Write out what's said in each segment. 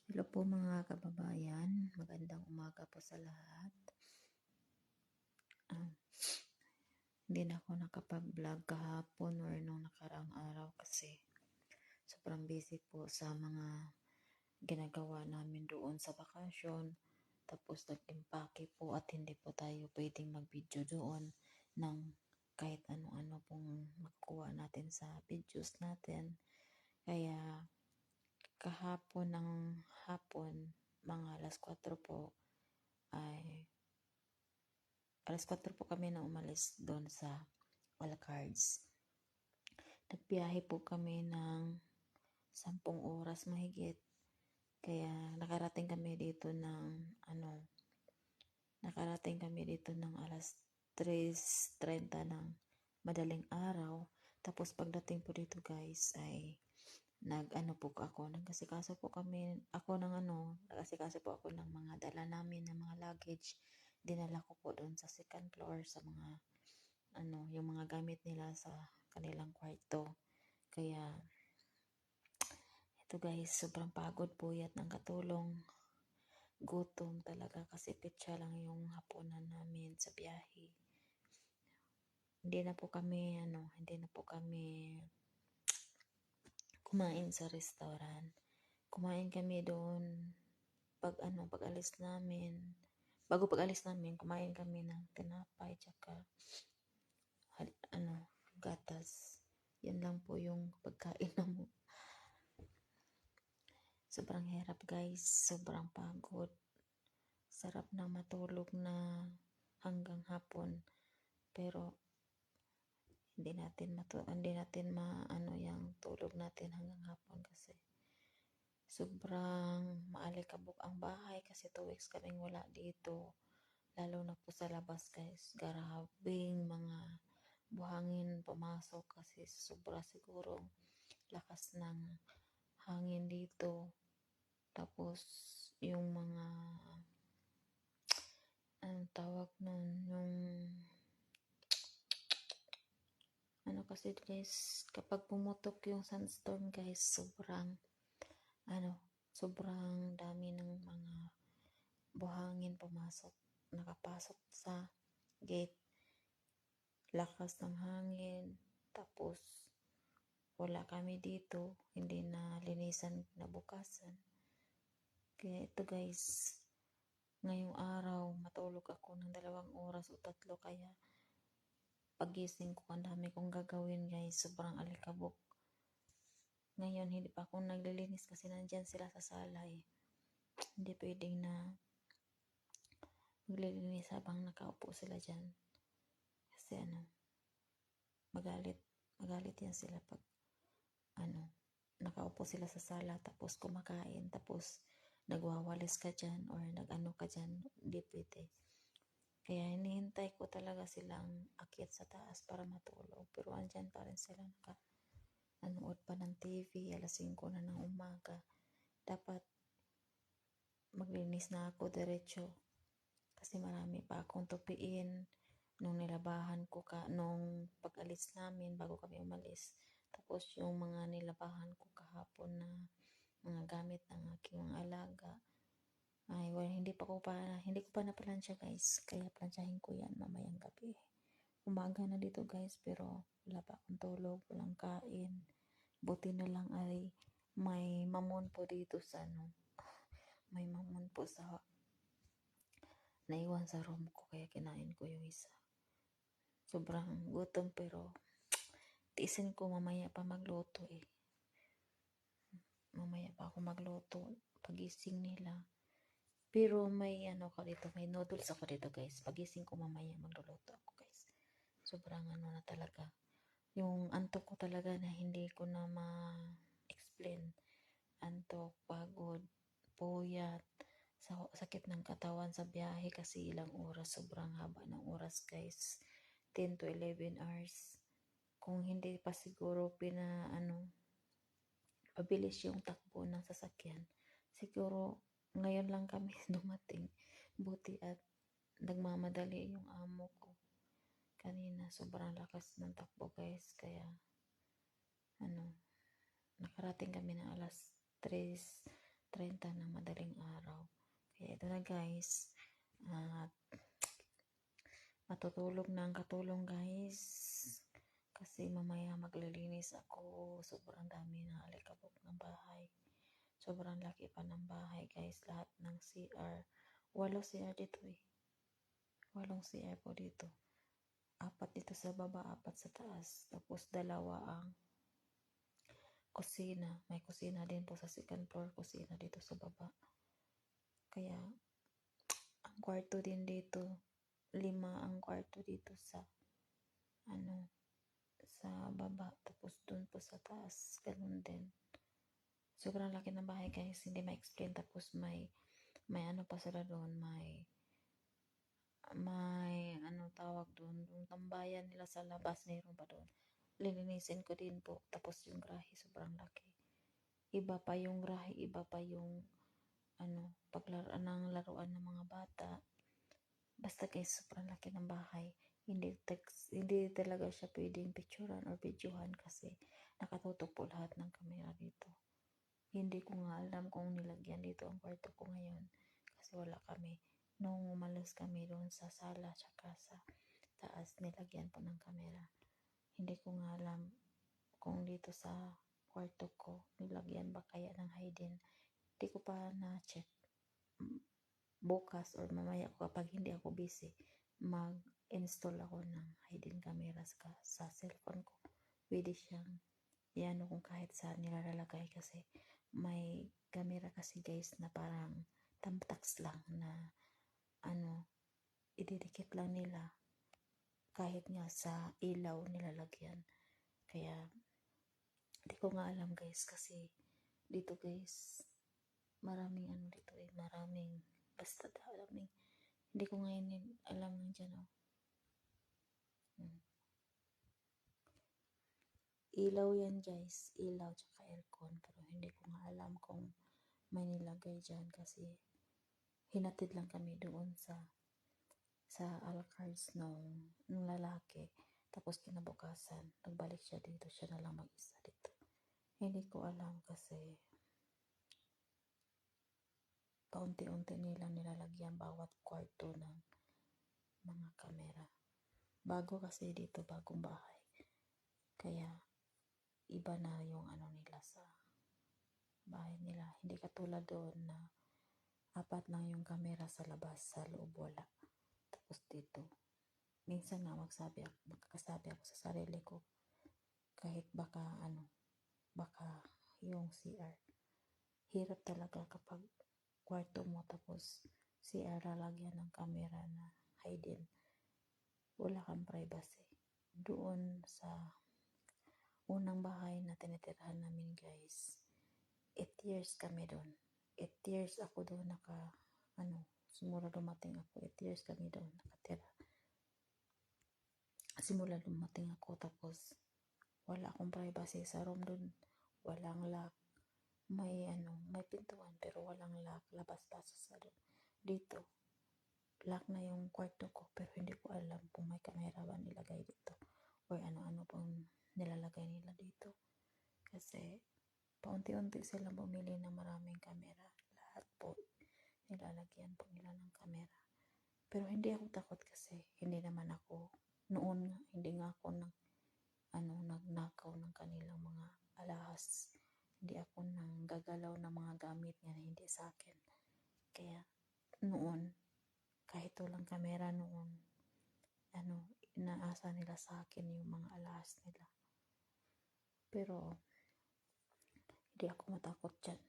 Hello po mga kababayan, magandang umaga po sa lahat. Ah, Hindi na ako nakapag-vlog kahapon or nung nakaraang araw kasi sobrang busy po sa mga ginagawa namin doon sa bakasyon. Tapos nag-impake po at hindi po tayo pwedeng mag-video doon ng kahit ano-ano pong makukuha natin sa videos natin. Kaya kahapon ng hapon, mga alas 4 po, ay alas 4 po kami na umalis doon sa Alcards. Nagbiyahe po kami ng 10 oras mahigit. Kaya nakarating kami dito ng alas 3:30 ng madaling araw. Tapos pagdating po dito guys ay nag-asikaso po ako ng mga dala namin ng mga luggage. Dinala ko po doon sa second floor sa mga yung mga gamit nila sa kanilang kwarto. Kaya ito guys, sobrang pagod, puyat ng katulong, gutom talaga kasi petsa lang yung hapunan namin sa biyahe. Hindi na po kami kumain sa restaurant. Kumain kami doon bago pag-alis namin, kumain kami ng tinapay tsaka gatas. Yan lang po yung pagkain namin. Sobrang hirap guys, sobrang pagod. Sarap na matulog na hanggang hapon. Pero hindi natin yung tulog natin hanggang hapon kasi sobrang maalikabok ang bahay kasi 2 weeks kaming wala dito. Lalo na po sa labas guys, grabing mga buhangin pumasok kasi sobra siguro lakas ng hangin dito. Tapos yung mga anong tawag nun, kasi guys, kapag pumutok yung sandstorm guys, sobrang dami ng mga buhangin nakapasok sa gate, lakas ng hangin. Tapos wala kami dito, hindi na linisan na bukasan. Kaya ito guys, ngayong araw matulog ako ng 2 oras o 3, kaya pagising ko ang dami kong gagawin guys, sobrang alikabok. Ngayon hindi pa ako naglilinis kasi nandyan sila sa sala eh. Hindi pwedeng na maglilinis habang nakaupo sila dyan. Kasi magalit yan sila pag nakaupo sila sa sala tapos kumakain tapos nagwawalis ka dyan or ka dyan. Hindi pwede. Kaya hinihintay ko talaga silang akyat sa taas para matulog. Pero andyan pa rin sila nanood pa ng TV, alas 5 na ng umaga. Dapat maglinis na ako diretso kasi marami pa akong tupiin nung nilabahan ko nung pag-alis namin bago kami umalis. Tapos yung mga nilabahan ko kahapon na mga gamit ng aking mga alaga ay hindi ko pa na-plansya guys, kaya plansyahin ko yan mamayang gabi. Umaga na dito guys, pero wala pa akong tulog, walang kain. Buti na lang ay may mamon po dito may mamon po naiwan sa room ko, kaya kinain ko yung isa. Sobrang gutom pero tiisin ko, mamaya pa magluto eh. Mamaya pa ako magluto pagising nila. Pero may may noodles ako dito guys. Pagising ko mamaya magluluto ako guys. Sobrang na talaga. Yung antok ko talaga na hindi ko na ma-explain. Antok, pagod, puyat, sakit ng katawan sa biyahe kasi ilang oras, sobrang haba ng oras guys. 10 to 11 hours. Kung hindi pa siguro pabilis yung takbo ng sasakyan, siguro ngayon lang kami dumating. Buti at nagmamadali yung amo ko. Kanina sobrang lakas ng takbo guys, kaya nakarating kami ng alas 30 ng madaling araw. Kaya ito na guys, at matutulog na ang katulong guys. Kasi mamaya maglilinis ako. Sobrang dami na alikabok ng bahay. Sobrang laki pa ng bahay guys. Lahat ng CR. 8 CR dito eh. 8 CR po dito. 4 dito sa baba, 4 sa taas. Tapos 2 ang kusina. May kusina din po sa second floor. Kusina dito sa baba. Kaya ang kwarto din dito. 5 ang kwarto dito sa sa baba. Tapos dun po sa taas. Ganun din. Sobrang laki ng bahay guys. Hindi ma-explain. Tapos may ano pa sila doon. May tawag doon. Yung tambayan nila sa labas. Mayroon pa doon. Lilinisin ko din po. Tapos yung grahe sobrang laki. Iba pa yung grahe. Iba pa yung paglaruan ng laruan ng mga bata. Basta guys, sobrang laki ng bahay. Hindi talaga siya pwedeng picturean or videohan kasi nakatutok po lahat ng camera dito. Hindi ko nga alam kung nilagyan dito ang kwarto ko ngayon kasi wala kami. Nung umalis kami doon sa sala tsaka sa taas, nilagyan po ng camera. Hindi ko nga alam kung dito sa kwarto ko nilagyan ba kaya ng hidden. Hindi ko pa na-check. Bukas or mamaya kapag hindi ako busy, mag-install ako ng hidden camera sa cellphone ko. Pwede siyang yan kung kahit saan nilalagay kasi may camera kasi guys na parang tamtax lang na ididikit lang nila kahit nga sa ilaw nilalagyan. Kaya hindi ko nga alam guys kasi dito guys maraming dito maraming basta maraming hindi ko ngayon alam dyan ilaw yan guys, ilaw tsaka aircon, pero hindi ko nga alam kung may nilagay dyan kasi hinatid lang kami doon sa Alcards nung lalaki. Tapos kinabukasan nagbalik siya dito, siya na lang mag-isa dito. Hindi ko alam kasi paunti-unti nilang nilalagyan bawat kwarto ng mga kamera. Bago kasi dito, bagong bahay. Kaya iba na yung nila sa bahay nila. Hindi katulad doon na 4 lang yung kamera sa labas, sa loob wala. Tapos dito, minsan nga magkakasabi ako sa sarili ko kahit baka yung CR. Hirap talaga kapag kwarto mo tapos CR lalagyan ng camera na hidden. Wala kang privacy. Doon sa unang bahay na tinitirahan namin guys, 8 years kami doon. 8 years ako doon simula dumating ako, 8 years kami doon nakatira. Simula dumating ako tapos wala akong privacy sa room doon. Walang lock. May pintuan pero walang lock. Labas-pasok sa doon. Dito, lock na yung kwarto ko pero hindi ko alam kung may camera ba nilagay dito or ano-ano pong nilalagay nila dito. Kasi paunti-unti silang bumili ng maraming camera. Lahat po nilalagyan po nila ng camera. Pero hindi ako takot kasi hindi naman ako noon hindi nga ako nagnakaw ng kanilang mga alahas. Hindi ako nang gagalaw ng mga gamit niya na hindi sa akin. Kaya noon kahit walang kamera noon inaasa nila sa akin yung mga alahas nila. Pero hindi ako matakot dyan.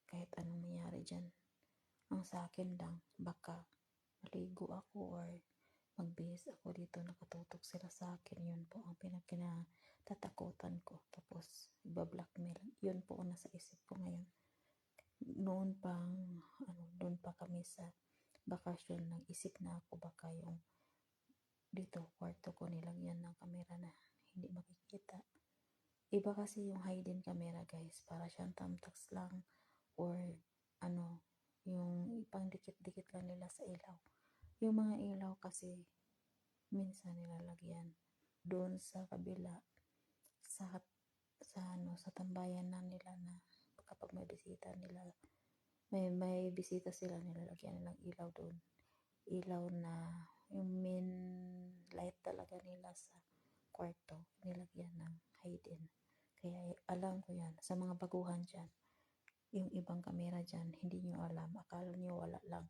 Kahit anong mangyari dyan. Ang sa akin lang, baka maligo ako or magbihis ako dito, nakatutok sila sa akin. Yun po ang pinagkinatatakutan ko. Tapos iba-blackmail. Yun po ang nasa isip ko ngayon. Noon pang doon pa kami sa bakasyon, nag-isip na ako baka yung dito kwarto ko nilagyan ng camera na hindi makikita. Iba kasi yung hidden camera guys, para siyang thumbtacks lang or yung ipang dikit-dikit lang nila sa ilaw. Yung mga ilaw kasi minsan nilalagyan doon sa kabila sa tambayan na nila na kapag may bisita nila, may bisita sila, nilalagyan nilang ilaw doon. Ilaw na yung main light talaga nila sa kwarto, nilagyan ng hidden. Kaya alam ko yan, sa mga baguhan dyan, yung ibang kamera dyan, hindi nyo alam, akala nyo wala lang.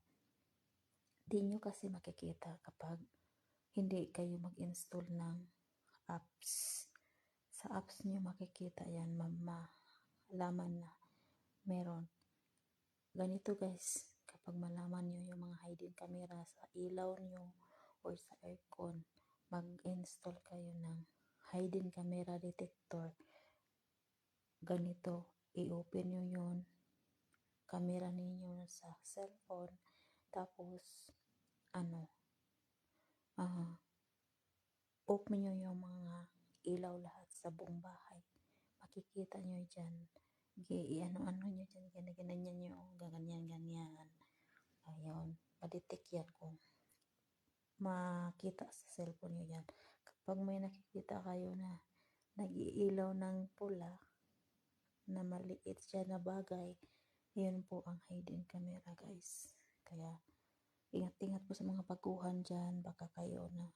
Di nyo kasi makikita kapag hindi kayo mag-install ng apps. Sa apps nyo makikita yan, malaman na meron. Ganito guys, kapag malaman nyo yung mga hidden camera sa ilaw nyo or sa aircon, mag-install kayo ng hidden camera detector. Ganito, i-open nyo yun, camera ninyo sa cellphone, tapos open nyo yung mga ilaw lahat sa buong bahay. Makikita nyo dyan, ano nyo dyan, ganyan nyo, ganyan. Ayun, madetect yan kung makita sa cellphone nyo yan. Kapag may nakikita kayo na nag-iilaw ng pula, na maliit siya na bagay, yun po ang hidden camera guys. Kaya, ingat-ingat po sa mga baguhan dyan, baka kayo na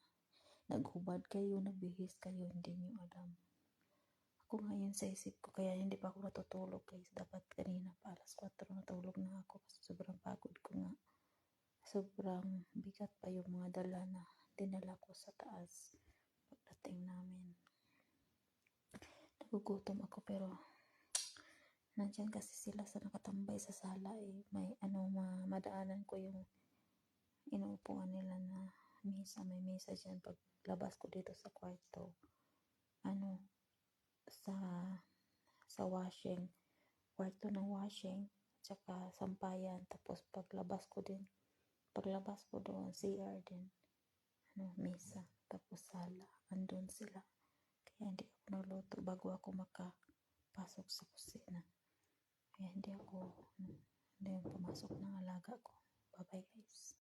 naghubad kayo, nagbihis kayo, hindi nyo alam. Ako ngayon sa isip ko, kaya hindi pa ako natutulog guys. Dapat kanina pa alas 4 natulog na ako kasi sobrang pagod ko nga. Sobrang bigat pa yung mga dala na dinala ko sa taas pagdating namin. Nagugutom ako pero nandyan kasi sila sa nakatambay sa sala eh. May madaanan ko yung inuupuan nila na mesa. May mesa dyan pag labas ko dito sa kwarto. Sa washing, kwarto ng washing, tsaka sampayan, tapos paglabas ko doon, CR din, mesa, tapos sala, andun sila. Kaya hindi ako nagluto bago ako makapasok sa kusina. Kaya hindi pumasok ng alaga ko. Bye bye guys.